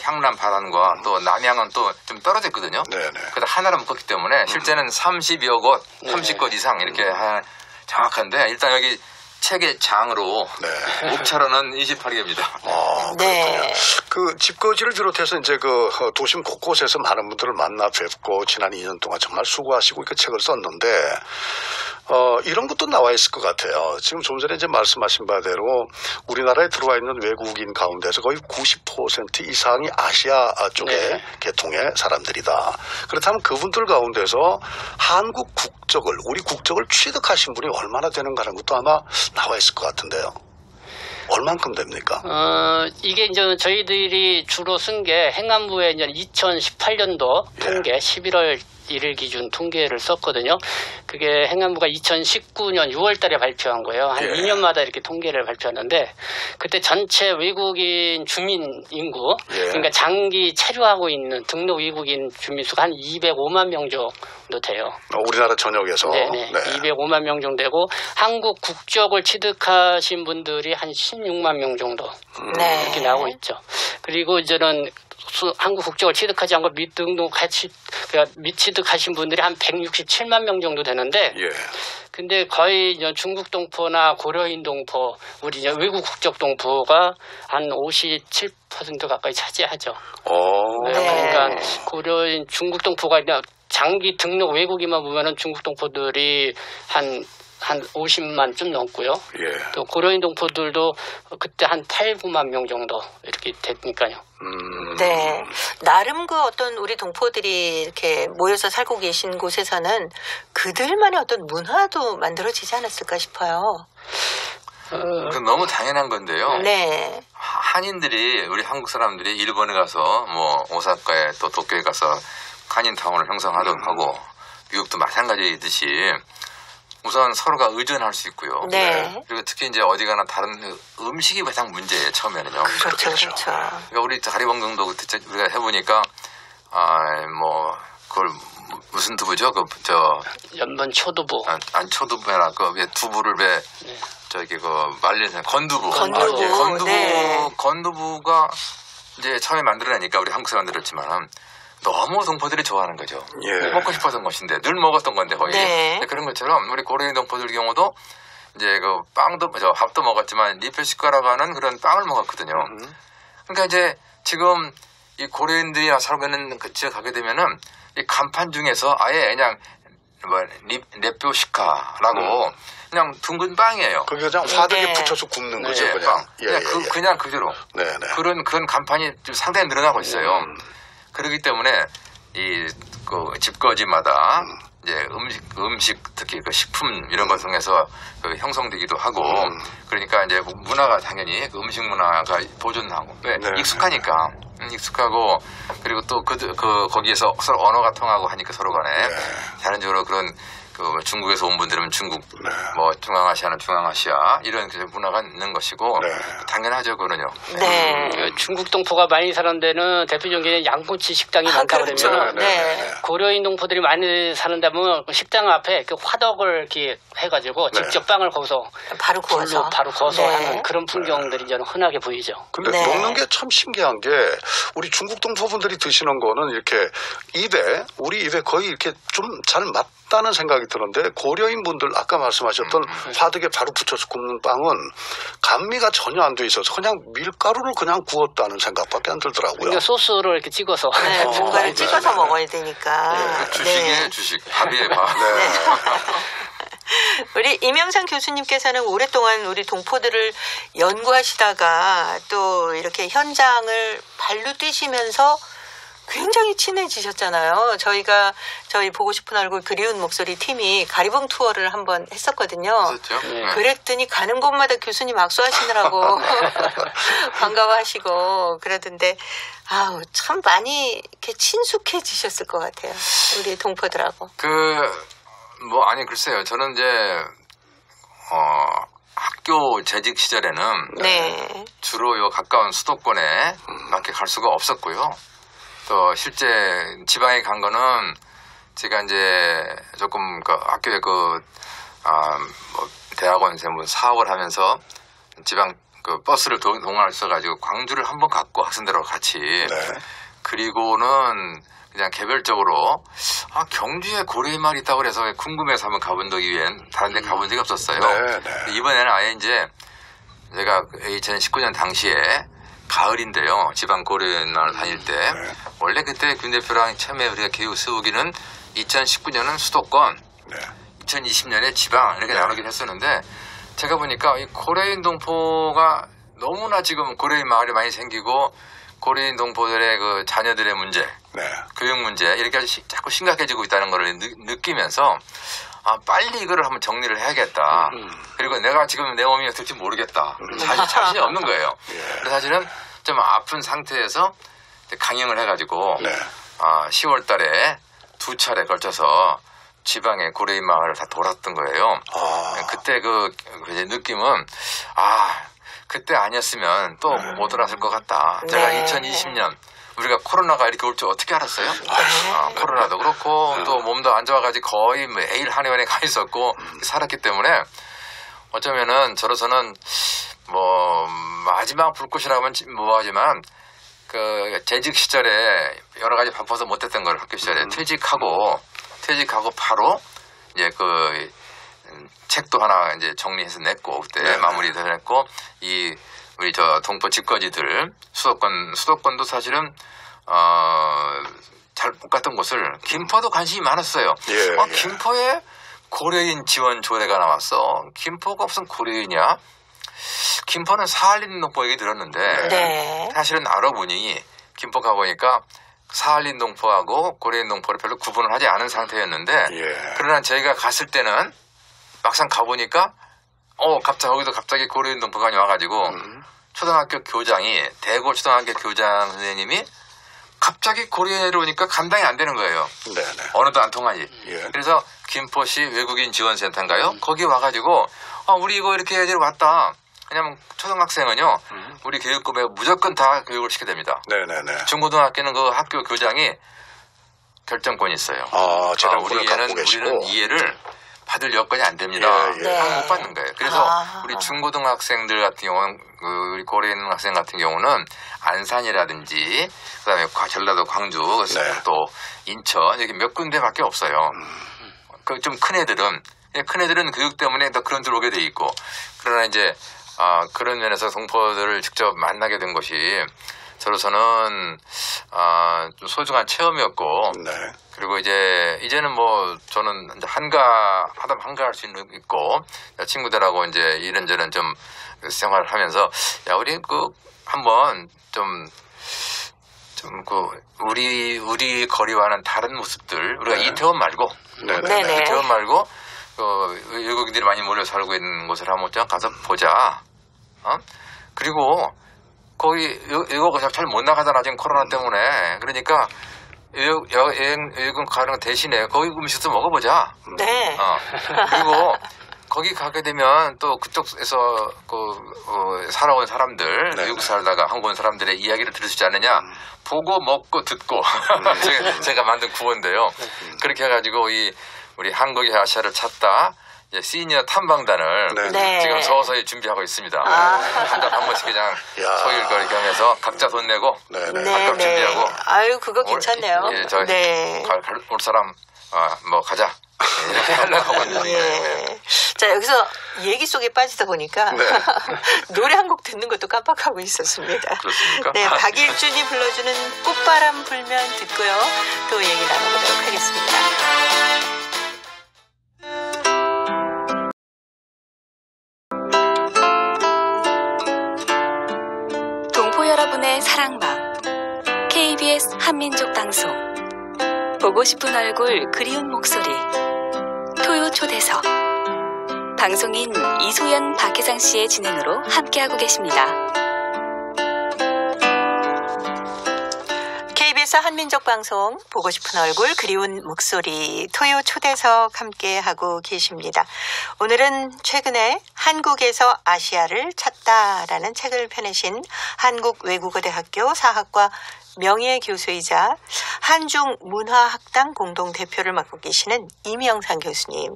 향남 바란과 또 남양은 또 좀 떨어져 있거든요. 네, 네. 그래서 하나로 묶었기 때문에 실제는 30여 곳, 30곳 이상 이렇게 정확한데 일단 여기 책의 장으로 네. 목차로는 28개입니다. 네. 그 집거지를 비롯해서 이제 그 도심 곳곳에서 많은 분들을 만나 뵙고 지난 2년 동안 정말 수고하시고 그 책을 썼는데 이런 것도 나와 있을 것 같아요. 지금 좀 전에 이제 말씀하신 바대로 우리나라에 들어와 있는 외국인 가운데서 거의 90% 이상이 아시아 쪽의 네. 계통의 사람들이다. 그렇다면 그분들 가운데서 한국 국적을 우리 국적을 취득하신 분이 얼마나 되는가 하는 것도 아마 나와 있을 것 같은데요. 얼만큼 됩니까? 이게 이제 저희들이 주로 쓴 게 행안부에 이제 2018년도 통계 11월 1일 기준 통계를 썼거든요. 그게 행안부가 2019년 6월 달에 발표한 거예요. 한 2년마다 이렇게 통계를 발표하는데 그때 전체 외국인 주민 인구 그러니까 장기 체류하고 있는 등록 외국인 주민 수가 한 205만 명 정도 돼요. 우리나라 전역에서. 네네. 205만 명 정도 되고 한국 국적을 취득하신 분들이 한 16만 명 정도 네. 이렇게 나오고 있죠. 그리고 이제는 한국 국적을 취득하지 않고 미취득하신 분들이 한 167만 명 정도 되는데 예. 근데 거의 이제 중국 동포나 고려인 동포, 우리 이제 외국 국적 동포가 한 57% 가까이 차지하죠. 네. 그러니까 고려인 중국 동포가 그냥 장기 등록 외국인만 보면은 중국 동포들이 한 50만 좀 넘고요. 예. 또 고려인 동포들도 그때 한 8, 9만 명 정도 이렇게 되니까요. 네. 나름 그 어떤 우리 동포들이 이렇게 모여서 살고 계신 곳에서는 그들만의 어떤 문화도 만들어지지 않았을까 싶어요. 그건 너무 당연한 건데요. 네. 한인들이 우리 한국 사람들이 일본에 가서 뭐 오사카에 또 도쿄에 가서 한인타운을 형성하던 하고 미국도 마찬가지이듯이 우선 서로가 의존할 수 있고요. 네. 그리고 특히 이제 어디 가나 다른 음식이 가장 문제예요, 처음에는요. 그렇죠, 그렇죠. 그러니까 우리 가리봉동도 그때 우리가 해보니까 뭐 그걸 무슨 두부죠? 그 저 연번 초두부. 안 초두부나 그 두부를 왜 네. 저기 그 말린 건두부. 건두부. 예, 건두부. 네. 건두부가 이제 처음에 만들어내니까 우리 한국 사람들이 만들었지만 너무 동포들이 좋아하는 거죠. 예. 먹고 싶었던 것인데 늘 먹었던 건데 거의. 네. 근데 그런 것처럼 우리 고려인 동포들 경우도 이제 그 빵도 밥도 먹었지만 리필 식가라고 하는 그런 빵을 먹었거든요. 그러니까 이제 지금 이 고려인들이 살고 있는 그 지역 가게 되면은 이 간판 중에서 아예 그냥 뭐 랩뼈시카라고 그냥 둥근 빵이에요. 그게 그냥 화덕에 네. 붙여서 굽는 네, 거죠, 예, 그냥. 빵. 그냥 그대로 네네. 그런 간판이 좀 상당히 늘어나고 있어요. 그렇기 때문에 이 그 집거지마다 이제 음식 특히 그 식품 이런 걸 통해서 그 형성되기도 하고 그러니까 이제 문화가 당연히 그 음식 문화가 보존하고 왜 네. 익숙하니까 익숙하고 그리고 또 거기에서 서로 언어가 통하고 하니까 서로 간에 자연적으로 그런 그 중국에서 온 분들은 중국 뭐 중앙아시아는 중앙아시아 이런 그 문화가 있는 것이고 당연하죠 그거는요. 네. 그 중국 동포가 많이 사는 데는 대표적인 게 양꼬치 식당이 많다 그렇죠. 그러면 네. 고려인 동포들이 많이 사는 데면 그 식당 앞에 그 화덕을 이렇게 해가지고 직접 빵을 거기서 바로 구워서. 불로 바로 거서 네. 하는 그런 풍경들이 저는 흔하게 보이죠. 근데 네. 먹는 게 참 신기한 게 우리 중국 동포분들이 드시는 거는 이렇게 우리 입에 거의 이렇게 좀 잘 맞다는 생각이 드는데 고려인 분들 아까 말씀하셨던 화덕에 바로 붙여서 굽는 빵은 감미가 전혀 안 돼 있어서 그냥 밀가루를 그냥 구웠다는 생각밖에 안 들더라고요. 그러니까 소스를 이렇게 찍어서 네, 뭔가를 네, 찍어서 네. 먹어야 되니까. 주식이에요 주식 밥이에요 밥. 네. 우리 이명상 교수님께서는 오랫동안 우리 동포들을 연구하시다가 또 이렇게 현장을 발로 뛰시면서 굉장히 친해지셨잖아요. 저희 보고 싶은 얼굴 그리운 목소리 팀이 가리봉 투어를 한번 했었거든요. 그렇죠. 네. 그랬더니 가는 곳마다 교수님 악수하시느라고 반가워하시고 그러던데 아우 참 많이 이렇게 친숙해지셨을 것 같아요. 우리 동포들하고. 뭐 아니 글쎄요 저는 이제 학교 재직 시절에는 네. 주로 요 가까운 수도권에 밖에 갈 수가 없었고요. 또 실제 지방에 간 거는 제가 이제 조금 그 학교에 뭐 대학원에서 뭐 사업을 하면서 지방 그 버스를 동원할 수 가지고 광주를 한번 갔고 학생들하고 같이 그리고는 그냥 개별적으로 경주에 고려인 마을이 있다고 그래서 궁금해서 한번 가본 적이 이후엔 다른 데 가본 적이 없었어요. 이번에는 아예 이제 제가 2019년 당시에 가을인데요. 지방 고려인 마을 다닐 때 원래 그때 김 대표랑 처음에 우리가 계획 세우기는 2019년은 수도권 2020년에 지방 이렇게 나누긴 했었는데 제가 보니까 이 고려인 동포가 너무나 지금 고려인 마을이 많이 생기고 고려인 동포들의 그 자녀들의 문제, 교육 문제 이렇게 자꾸 심각해지고 있다는 걸 느끼면서 빨리 이거를 한번 정리를 해야겠다. 그리고 내가 지금 내 몸이 어떨지 모르겠다. 자신이 없는 거예요. 그래서 사실은 좀 아픈 상태에서 강행을 해가지고 10월 달에 2차례 걸쳐서 지방의 고려인 마을을 다 돌았던 거예요. 그때 그 느낌은 그때 아니었으면 또 못 돌았을 것 같다. 제가 2020년 우리가 코로나가 이렇게 올 줄 어떻게 알았어요? 코로나도 그렇고 또 몸도 안 좋아가지고 거의 매일 한의원에 가 있었고 살았기 때문에 어쩌면은 저로서는 뭐 마지막 불꽃이라면 뭐하지만 그 재직 시절에 여러 가지 바빠서 못했던 걸 학교 시절에 퇴직하고 바로 이제 그 책도 하나 이제 정리해서 냈고 그때 마무리도 냈고 우리 저 동포 집거지들 수도권도 사실은 잘 못 갔던 곳을 김포도 관심이 많았어요. 김포에 고려인 지원 조례가 나왔어. 김포가 무슨 고려인이야? 김포는 사할린 동포 얘기 들었는데 사실은 알아보니 김포 가보니까 사할린 동포하고 고려인 동포를 별로 구분을 하지 않은 상태였는데 그러나 저희가 갔을 때는 막상 가보니까 갑자기 고려인 동포관이 와가지고 초등학교 교장이 대구 초등학교 교장 선생님이 갑자기 고려인으로 오니까 감당이 안 되는 거예요. 언어도 안 통하지. 그래서 김포시 외국인 지원센터인가요? 거기 와가지고 우리 이거 이렇게 애들이 왔다. 왜냐면 초등학생은요 우리 교육급에 무조건 다 교육을 시켜야 됩니다. 중고등학교는 그 학교 교장이 결정권이 있어요. 재량권을 갖고 계시고. 우리는 이해를 받을 여건이 안 됩니다. 네. 못 받는 거예요. 그래서 우리 중고등학생들 같은 경우는 우리 고려에 있는 학생 같은 경우는 안산이라든지 그다음에 전라도 광주 또 인천 여기 몇 군데밖에 없어요. 그 좀 큰 애들은 교육 때문에 더 그런 데로 오게 돼 있고 그러나 이제 그런 면에서 동포들을 직접 만나게 된 것이 저로서는 좀 소중한 체험이었고 그리고 이제는 뭐 저는 이제 한가할 수 있고 친구들하고 이제 이런저런 좀 생활을 하면서 야 우리 한번 우리 거리와는 다른 모습들 우리가 이태원 말고 이태원 말고 외국인들이 많이 몰려 살고 있는 곳을 한번 가서 보자. 그리고 거기 이거 잘 못 나가잖아 지금 코로나 때문에. 그러니까 외국 가는 대신에 거기 음식도 먹어보자. 네. 그리고 거기 가게 되면 또 그쪽에서 살아온 사람들 미국 살다가 한국 온 사람들의 이야기를 들을 수 있지 않느냐. 보고 먹고 듣고 제가 만든 구호인데요. 그렇게 해가지고 우리 한국의 아시아를 찾다 시니어 탐방단을 지금 서서히 준비하고 있습니다. 한 번씩 그냥 소일거리게 하면서 각자 돈 내고 학급 준비하고. 아유 그거 괜찮네요. 올 사람 뭐 가자. 이렇게 하려고 하고 있는데. 자 여기서 얘기 속에 빠지다 보니까 노래 한 곡 듣는 것도 깜빡하고 있었습니다. 그렇습니까? 네, 박일준이 불러주는 꽃바람 불면 듣고요. 또 얘기 나눠보도록 하겠습니다. 동포 여러분의 사랑방 KBS 한민족 방송 보고 싶은 얼굴 그리운 목소리 토요 초대석 방송인 이소연 박혜장 씨의 진행으로 함께하고 계십니다. KBS 한민족 방송 보고 싶은 얼굴 그리운 목소리 토요 초대석 함께하고 계십니다. 오늘은 최근에 한국에서 아시아를 찾다라는 책을 펴내신 한국외국어대학교 사학과 명예교수이자 한중문화학당 공동대표를 맡고 계시는 이명상 교수님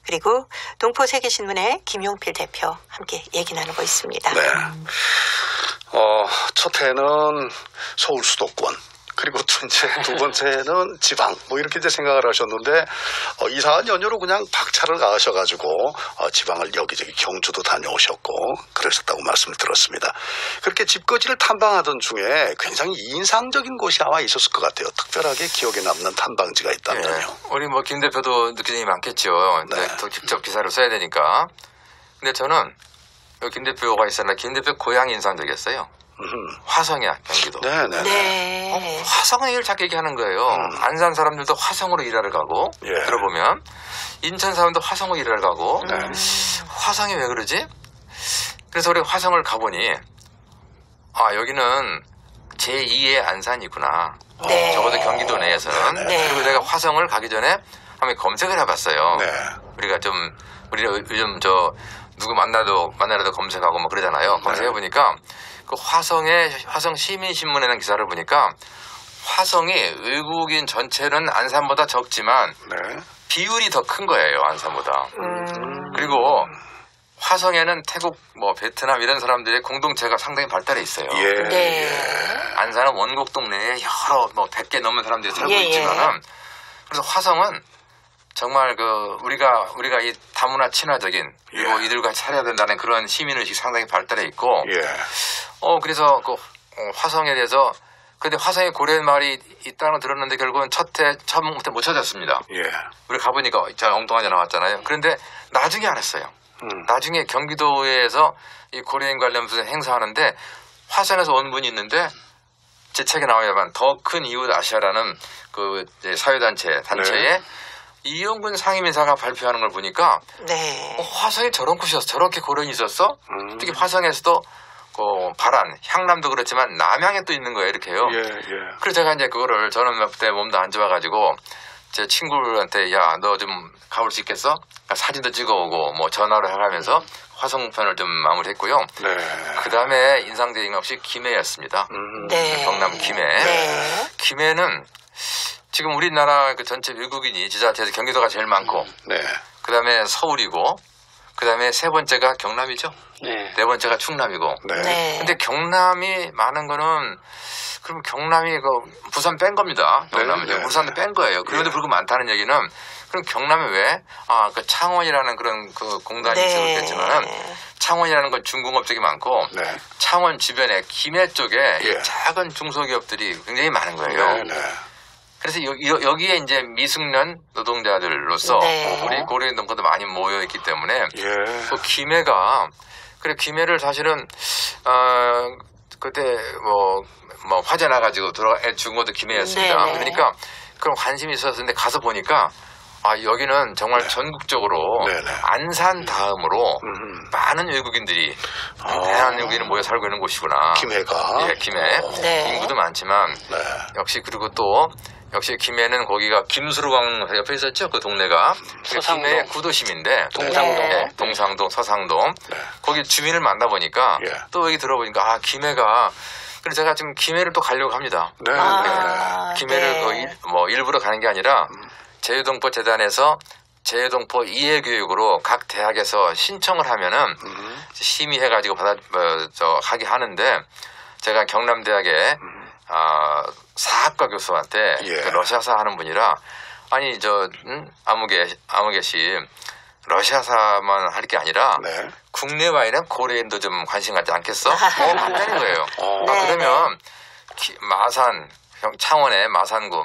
그리고 동포세계신문의 김용필 대표 함께 얘기 나누고 있습니다. 네. 첫 해는 서울 수도권 그리고 또 이제 두 번째는 지방 뭐 이렇게 이제 생각을 하셨는데 이상한 연유로 그냥 박차를 가하셔가지고 지방을 여기저기 경주도 다녀오셨고 그러셨다고 말씀을 들었습니다. 그렇게 집거지를 탐방하던 중에 굉장히 인상적인 곳이 아마 있었을 것 같아요. 특별하게 기억에 남는 탐방지가 있다면요. 우리 뭐 김 대표도 느낀 점이 많겠죠. 또 직접 기사를 써야 되니까. 근데 저는 김 대표가 있었나 김 대표 고향이 인상적이었어요. 화성이야 경기도. 네. 화성의 일을 자꾸 얘기하는 거예요. 안산 사람들도 화성으로 일하러 가고 들어보면 인천 사람도 화성으로 일하러 가고 화성이 왜 그러지? 그래서 우리 화성을 가보니 여기는 제2의 안산이구나. 적어도 경기도 내에서는. 그리고 내가 화성을 가기 전에 한번 검색을 해봤어요. 우리가 요즘 누구 만나도 검색하고 뭐 그러잖아요. 검색해보니까 그 화성 시민신문에는 기사를 보니까 화성이 외국인 전체는 안산보다 적지만 비율이 더 큰 거예요. 안산보다. 그리고 화성에는 태국, 베트남 이런 사람들의 공동체가 상당히 발달해 있어요. 안산은 원곡 동네에 여러 100개 넘는 사람들이 살고 있지만은 그래서 화성은 정말 우리가 이 다문화 친화적인 그리고 이들과 살아야 된다는 그런 시민의식이 상당히 발달해 있고 그래서 화성에 대해서 근데 화성에 고래 마을이 있다는 걸 들었는데 결국은 처음부터 못 찾았습니다. 우리 가보니까 엉뚱하게 나왔잖아요. 그런데 나중에 알았어요. 나중에 경기도에서 이 고래인 관련 무슨 행사하는데 화성에서 온 분이 있는데 제 책에 나와야만 더 큰 이웃 아시아라는 그 사회단체에 이용근 상임이사가 발표하는 걸 보니까 화성이 저런 곳이었어. 저렇게 고려인이 있었어? 특히 화성에서도 발안, 향남도 그렇지만 남양에 또 있는 거예요. 이렇게요. 그래서 제가 이제 그거를 저는 그때 몸도 안 좋아가지고 제 친구한테 야, 너 좀 가볼 수 있겠어? 그러니까 사진도 찍어오고 뭐 전화로 해가면서 화성편을 좀 마무리했고요. 그 다음에 인상적인 건 역시 김해였습니다. 경남 김해. 김해는 지금 우리나라 그 전체 외국인이 지자체에서 경기도가 제일 많고 네. 그다음에 서울이고 그다음에 세 번째가 경남이죠. 네. 네 번째가 충남이고. 네. 네. 근데 경남이 많은 거는 그럼 경남이 그 부산 뺀 겁니다. 경남은 네, 네, 부산도 뺀 거예요. 그런데 불구하고 많다는 얘기는 그럼 경남에 왜? 그 창원이라는 그런 그 공단이 네. 있었겠지만 창원이라는 건 중공업적이 많고 네. 창원 주변에 김해 쪽에 예. 작은 중소기업들이 굉장히 많은 거예요. 네. 네. 그래서 여기에 이제 미숙련 노동자들로서 네. 우리 고려인 동포도 많이 모여 있기 때문에 예. 그 김해가 그래 김해를 사실은 그때 뭐 화재 나가지고 죽은 것도 김해였습니다. 네네. 그러니까 그런 관심이 있었는데 가서 보니까 여기는 정말 전국적으로 네네. 안산 다음으로 많은 외국인들이 대한 외국인이 모여 살고 있는 곳이구나. 김해가. 예, 김해. 네. 인구도 많지만 네. 역시 그리고 또 역시 김해는 거기가 김수로강 옆에 있었죠. 그 동네가 서상동. 김해 구도심인데 동상동. 네. 동상동, 서상동 거기 주민을 만나보니까 예. 또 여기 들어보니까 김해가 그래서 제가 지금 김해를 또 가려고 합니다. 네. 김해를 네. 일부러 가는 게 아니라 제주동포 재단에서 제주동포 이해교육으로 각 대학에서 신청을 하면은 심의해가지고 하게 하는데 제가 경남대학에 사학과 교수한테 예. 그 러시아사 하는 분이라 아니 아무개 씨 러시아사만 할 게 아니라 네. 국내 와인은 고려인도 좀 관심 갖지 않겠어? 한다는 거예요. 네, 그러면 마산 창원의 마산구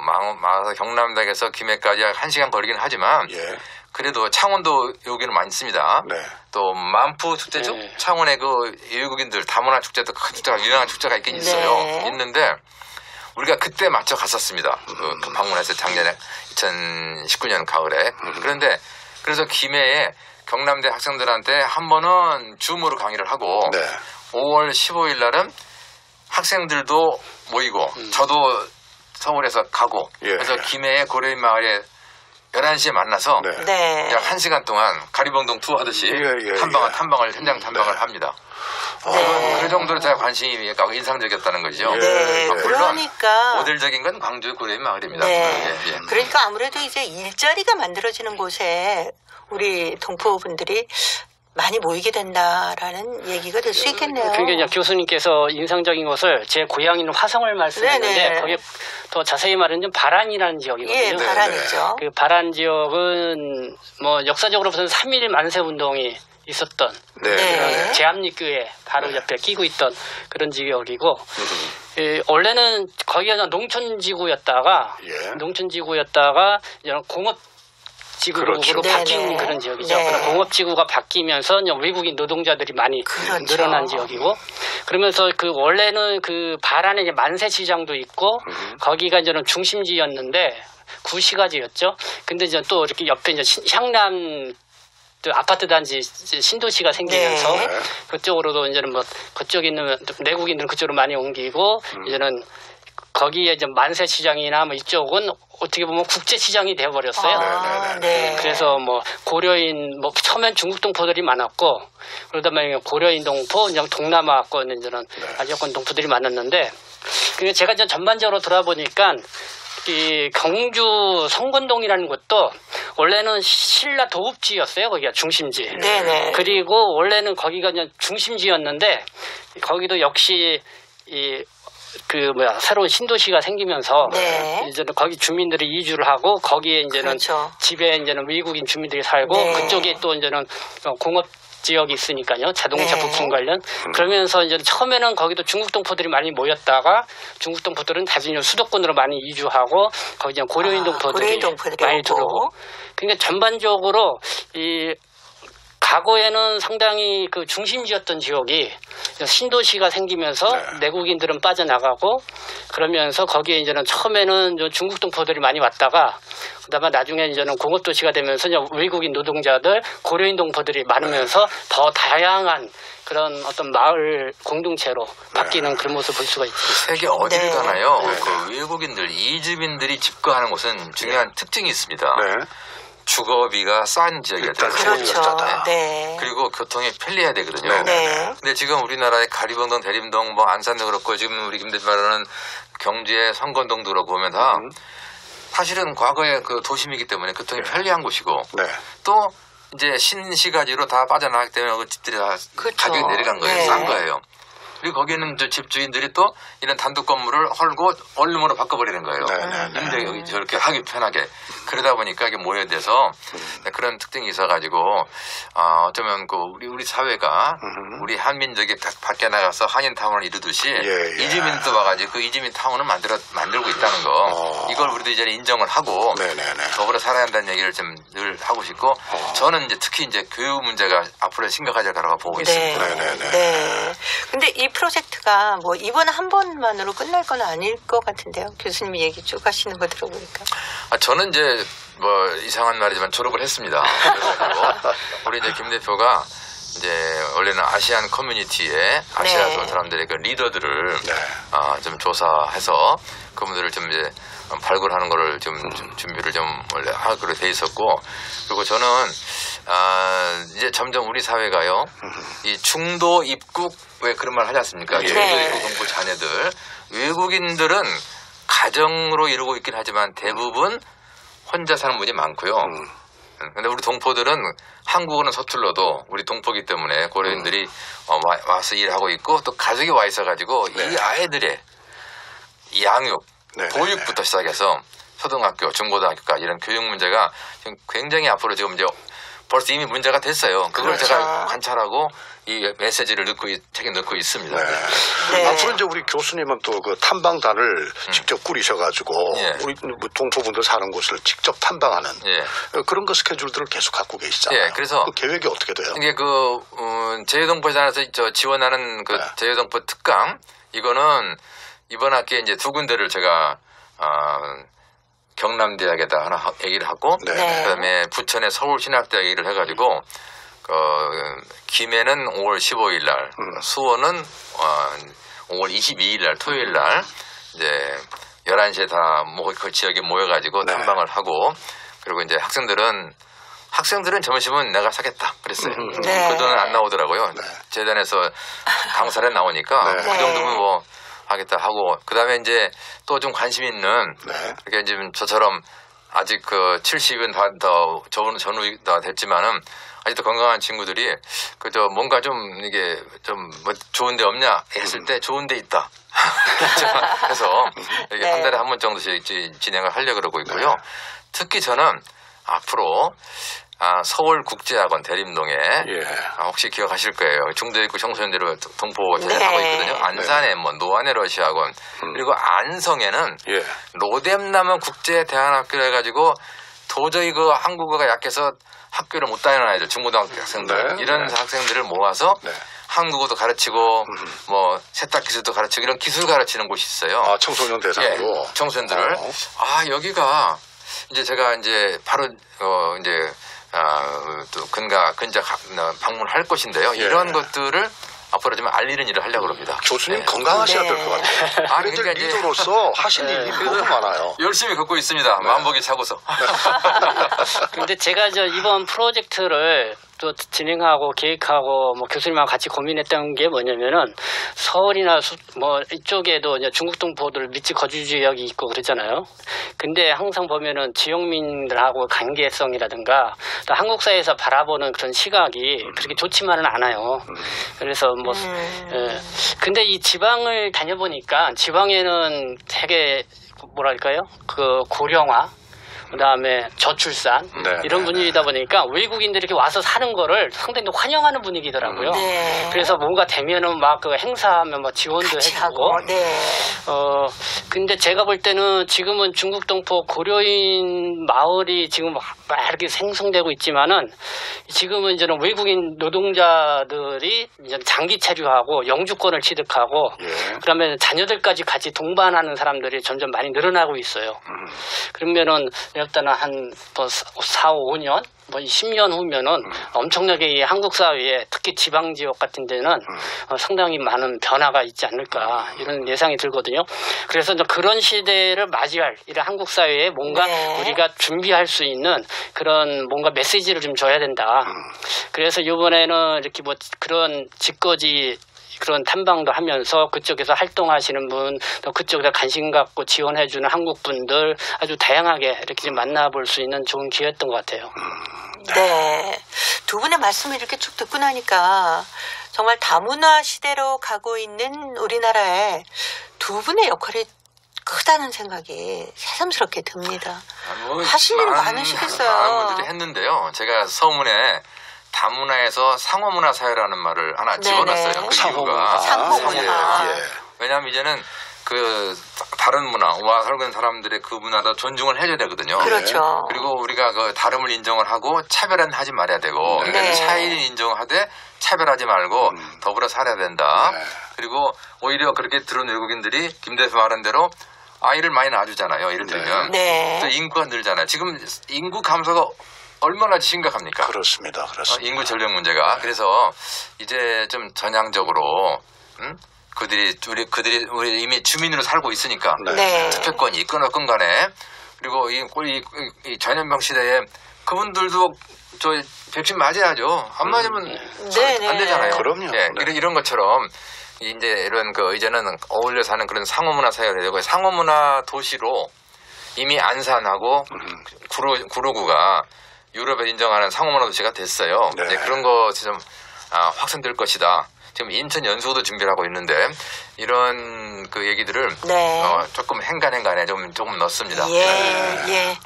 경남대학에서 김해까지 1시간 거리긴 하지만 예. 그래도 창원도 여기는 많이 씁니다. 네. 또 만푸 축제죠. 네. 창원의 그 외국인들 다문화 축제도 큰 축제가 유명한 축제가 있긴 있어요. 네. 있는데 우리가 그때 맞춰 갔었습니다. 방문해서 작년에 2019년 가을에. 그래서 김해에 경남대 학생들한테 한 번은 줌으로 강의를 하고 네. 5월 15일 날은 학생들도 모이고 저도 서울에서 가고 예. 그래서 김해의 고려인 마을에 11시에 만나서 네. 네. 약 1시간 동안 가리봉동 투어 하듯이 예. 현장 탐방을 합니다. 네. 그 정도로 제가 관심이 가고 인상적이었다는 거죠. 예. 네. 예. 물론 그러니까 모델적인 건 광주의 고려인 마을입니다. 네. 예. 그러니까 아무래도 이제 일자리가 만들어지는 곳에 우리 동포분들이 많이 모이게 된다라는 얘기가 될 수 있겠네요. 그러니까 이제 교수님께서 인상적인 것을 제 고향인 화성을 말씀했는데 네네. 거기에 더 자세히 말하면 바란이라는 지역이거든요. 예, 바란이죠. 그 바란 지역은 뭐 역사적으로부터는 3.1 만세 운동이 있었던 네. 네. 제암리교회 바로 옆에 끼고 있던 그런 지역이고 원래는 거기가 농촌지구였다가 이제 공업 지구로 그렇죠. 바뀐 네네. 그런 지역이죠. 네. 그런 공업지구가 바뀌면서 외국인 노동자들이 많이 그렇죠. 늘어난 지역이고 그러면서 그 원래는 그 바란에 이제 만세시장도 있고 거기가 이제는 중심지였는데 구시가지였죠. 근데 이제 또 이렇게 옆에 이제 향남 아파트 단지 신도시가 생기면서 네. 그쪽으로도 이제는 뭐 그쪽에 있는 내국인들은 그쪽으로 많이 옮기고 이제는 거기에 이제 만세시장이나 뭐 이쪽은 어떻게 보면 국제시장이 되어버렸어요. 네. 그래서 뭐 고려인 뭐 처음엔 중국 동포들이 많았고 그러다 보니 고려인 동포, 그냥 동남아권 이제는 아시아권 동포들이 많았는데 그게 제가 이제 전반적으로 돌아보니까 이 경주 성건동이라는 곳도 원래는 신라 도읍지였어요. 거기가 중심지. 네네. 그리고 원래는 거기가 그냥 중심지였는데 거기도 역시 새로운 신도시가 생기면서 네. 이제는 거기 주민들이 이주를 하고 거기에 이제는 그렇죠. 집에 이제는 외국인 주민들이 살고 네. 그쪽에 또 이제는 공업 지역이 있으니까요. 자동차 네. 부품 관련. 그러면서 이제 처음에는 거기도 중국 동포들이 많이 모였다가 중국 동포들은 다시 수도권으로 많이 이주하고 거기 이제 고려인 동포들이 많이 들어오고. 그러니까 전반적으로 이 과거에는 상당히 그 중심지였던 지역이 신도시가 생기면서 내국인들은 빠져나가고 그러면서 거기에 이제는 처음에는 중국 동포들이 많이 왔다가 그다음에 나중에 이제는 공업도시가 되면서 외국인 노동자들, 고려인 동포들이 많으면서 더 다양한 그런 어떤 마을 공동체로 바뀌는 그런 모습을 볼 수가 있죠. 세계 어디를 네. 가나요? 그 외국인들, 이주민들이 집거하는 곳은 중요한 특징이 있습니다. 네. 주거비가 싼 지역이었다. 그렇죠. 싸다. 네. 그리고 교통이 편리해야 되거든요. 네. 근데 지금 우리나라의 가리봉동, 대림동, 안산도 그렇고 지금 우리 김 대표는 경주의 성건동도 그렇고 보면 다 사실은 과거에 그 도심이기 때문에 교통이 편리한 곳이고 네. 또 이제 신시가지로 다 빠져나가기 때문에 그 집들이 다 그쵸. 가격이 내려간 거예요. 네. 싼 거예요. 그리고 거기는 저 집주인들이 또 이런 단독 건물을 헐고 원룸으로 바꿔버리는 거예요. 임대 여기 저렇게 하기 편하게. 그러다 보니까 이게 모여돼서 그런 특징이 있어가지고 어쩌면 그 우리 사회가 우리 한민족이 딱 밖에 나가서 한인타운을 이루듯이 예. 이주민도 와가지고 그 이주민 타운을 만들고 있다는 거. 이걸 우리도 이제 인정을 하고 네네네. 더불어 살아야 한다는 얘기를 좀 늘 하고 싶고 저는 이제 특히 이제 교육 문제가 앞으로 심각해질 거라고 보고 있습니다. 네네네. 네. 근데 이 프로젝트가 뭐 이번 한 번만으로 끝날 건 아닐 것 같은데요. 교수님이 얘기 쭉 하시는 거 들어보니까. 저는 이제 뭐 이상한 말이지만 졸업을 했습니다. 그래가지고 우리 이제 김 대표가 이제 원래는 아시안 커뮤니티에 아시아 네. 사람들의 그 리더들을 네. 좀 조사해서 그분들을 좀 이제 발굴하는 거를 좀 준비를 좀 원래 하기로 돼 있었고 그리고 저는 이제 점점 우리 사회가요 이 중도 입국 왜 그런 말 하지 않습니까? 네. 중도 입국 동포 자녀들 외국인들은 가정으로 이루고 있긴 하지만 대부분 혼자 사는 분이 많고요. 근데 우리 동포들은 한국어는 서툴러도 우리 동포기 때문에 고려인들이 와서 일하고 있고 또 가족이 와 있어가지고 이 아이들의 양육, 보육부터 시작해서 초등학교, 중고등학교까지 이런 교육 문제가 지금 굉장히 앞으로 지금 이제 벌써 이미 문제가 됐어요. 그걸 그렇죠. 제가 관찰하고 이 메시지를 책에 넣고 있습니다. 네. 앞으로 이제 우리 교수님은 또 그 탐방단을 직접 꾸리셔가지고 예. 우리 동포분들 사는 곳을 직접 탐방하는 그런 거 스케줄들을 계속 갖고 계시잖아요. 예, 그래서 그 계획이 어떻게 돼요? 이게 그 제휴동포단에서 지원하는 그 제휴동포 특강 이거는 이번 학기에 이제 2군데를 제가 경남대학에다 하나 얘기를 하고 그다음에 부천의 서울신학대학 얘기를 해가지고 김해는 5월 15일 날, 수원은 5월 22일 날 토요일 날 이제 11시에 다 그 지역에 모여가지고 탐방을 하고 그리고 이제 학생들은 점심은 내가 사겠다 그랬어요. 그 돈은 안 나오더라고요. 재단에서 강사를 나오니까 그 정도면 뭐 하겠다 하고 그다음에 이제 또 좀 관심 있는 그러니까 지금 저처럼 아직 그 70은 더 전후 다 됐지만은 아직도 건강한 친구들이 그저 뭔가 좀 이게 좀 뭐 좋은 데 없냐 했을 때 좋은 데 있다. 그래서 이게 한 달에 한 번 정도씩 진행을 하려고 그러고 있고요. 특히 저는 앞으로 서울국제학원 대림동에 혹시 기억하실 거예요. 중도입국 청소년들을 동포 제작하고 있거든요. 안산에 뭐 노안의 러시아학원 그리고 안성에는 로뎀남은 국제대안학교를 해가지고 도저히 그 한국어가 약해서 학교를 못 다니는 아이들 중고등학교 학생들 이런 학생들을 모아서 한국어도 가르치고 뭐 세탁 기술도 가르치고 이런 기술 가르치는 곳이 있어요. 청소년 대상으로 청소년들을 여기가 이제 제가 이제 바로 이제 또 근작 방문할 것인데요. 이런 것들을 앞으로 좀 알리는 일을 하려고 합니다. 교수님 건강하셔야 될 것 같아요. 그러니까 리더로서 하실 일이 너무 많아요. 열심히 걷고 있습니다. 마음먹이 차고서. 근데 제가 이번 프로젝트를 또 진행하고 계획하고 뭐 교수님하고 같이 고민했던 게 뭐냐면은 서울이나 뭐 이쪽에도 이제 중국 동포들 밀집 거주 지역이 있고 그러잖아요. 근데 항상 보면은 지역민들하고 관계성이라든가 또 한국 사회에서 바라보는 그런 시각이 그렇게 좋지만은 않아요. 그래서 뭐 근데 이 지방을 다녀보니까 지방에는 되게 뭐랄까요? 그 고령화 그다음에 저출산 이런 분위기다 보니까 외국인들이 이렇게 와서 사는 거를 상당히 환영하는 분위기더라고요. 그래서 뭔가 되면은 막 그 행사하면 막 지원도 해주고. 근데 제가 볼 때는 지금은 중국 동포 고려인 마을이 지금 막 이렇게 생성되고 있지만은 지금은 이제는 외국인 노동자들이 이제 장기 체류하고 영주권을 취득하고 그러면 자녀들까지 같이 동반하는 사람들이 점점 많이 늘어나고 있어요. 그러면은 일단은 한 4, 5년, 뭐 10년 후면은 엄청나게 이 한국 사회에 특히 지방 지역 같은 데는 상당히 많은 변화가 있지 않을까 이런 예상이 들거든요. 그래서 그런 시대를 맞이할 이런 한국 사회에 뭔가 우리가 준비할 수 있는 그런 뭔가 메시지를 좀 줘야 된다. 그래서 이번에는 이렇게 뭐 그런 직거지 그런 탐방도 하면서 그쪽에서 활동하시는 분, 또 그쪽에서 관심 갖고 지원해주는 한국 분들 아주 다양하게 이렇게 좀 만나볼 수 있는 좋은 기회였던 것 같아요. 네. 두 분의 말씀을 이렇게 쭉 듣고 나니까 정말 다문화 시대로 가고 있는 우리나라에 두 분의 역할이 크다는 생각이 새삼스럽게 듭니다. 하실 일이 많으시겠어요. 많은 분들이 했는데요. 제가 서문에 다문화에서 상호문화 사회라는 말을 하나 집어넣었어요. 그 이유가 상호문화. 예. 왜냐하면 이제는 그 다른 문화와 살고 있는 사람들의 그 문화도 존중을 해줘야 되거든요. 그렇죠. 그리고 우리가 그 다름을 인정을 하고 차별은 하지 말아야 되고 네. 차이를 인정하되 차별하지 말고 더불어 살아야 된다. 네. 그리고 오히려 그렇게 들은 외국인들이 김 대표 말한 대로 아이를 많이 낳아주잖아요. 예를 들면 네. 또 인구가 늘잖아요. 지금 인구 감소가 얼마나 심각합니까? 그렇습니다. 그렇습니다. 인구 전력 문제가. 그래서 이제 좀 전향적으로 그들이 우리 이미 주민으로 살고 있으니까 네. 투표권이 있건 없건 간에 그리고 이 전염병 시대에 그분들도 저 백신 맞아야죠. 안 맞으면 네, 안 되잖아요. 그럼요. 예, 네. 이런 것처럼 이제 이런 그 이제는 어울려 사는 그런 상호문화 사회가 되고 상호문화 도시로 이미 안산하고 구로구가 유럽에 인정하는 상호문화 도시가 됐어요. 네. 이제 그런 것이 좀 확산될 것이다. 지금 인천 연수구도 준비를 하고 있는데 이런 그 얘기들을 네. 조금 행간에 조금 넣습니다. 예.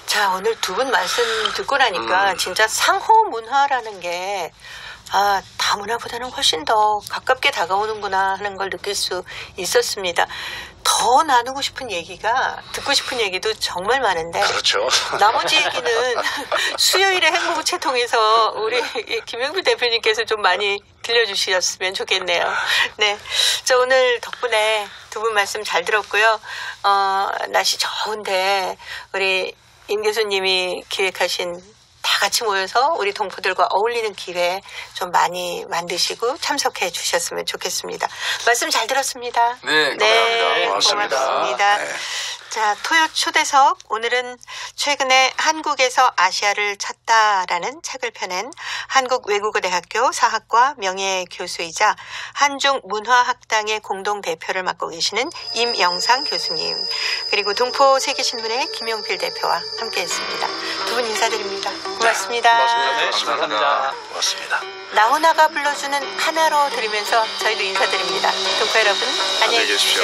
자, 오늘 두 분 말씀 듣고 나니까 진짜 상호 문화라는 게 다문화보다는 훨씬 더 가깝게 다가오는구나 하는 걸 느낄 수 있었습니다. 더 나누고 싶은 얘기가, 듣고 싶은 얘기도 정말 많은데 그렇죠. 나머지 얘기는 수요일에 행보부채 통해서 우리 김영필 대표님께서 좀 많이 들려주셨으면 좋겠네요. 네, 저 오늘 덕분에 두 분 말씀 잘 들었고요. 날씨 좋은데 우리 임 교수님이 기획하신 다 같이 모여서 우리 동포들과 어울리는 기회 좀 많이 만드시고 참석해 주셨으면 좋겠습니다. 말씀 잘 들었습니다. 네, 감사합니다. 고맙습니다. 네. 자, 토요 초대석. 오늘은 최근에 한국에서 아시아를 찾다라는 책을 펴낸 한국외국어대학교 사학과 명예교수이자 한중문화학당의 공동대표를 맡고 계시는 임영상 교수님, 그리고 동포세계신문의 김용필 대표와 함께했습니다. 두 분 인사드립니다. 고맙습니다. 고맙습니다. 감사합니다. 고맙습니다. 나훈아가 불러주는 하나로 들으면서 저희도 인사드립니다. 동포 여러분, 안녕히 계십시오.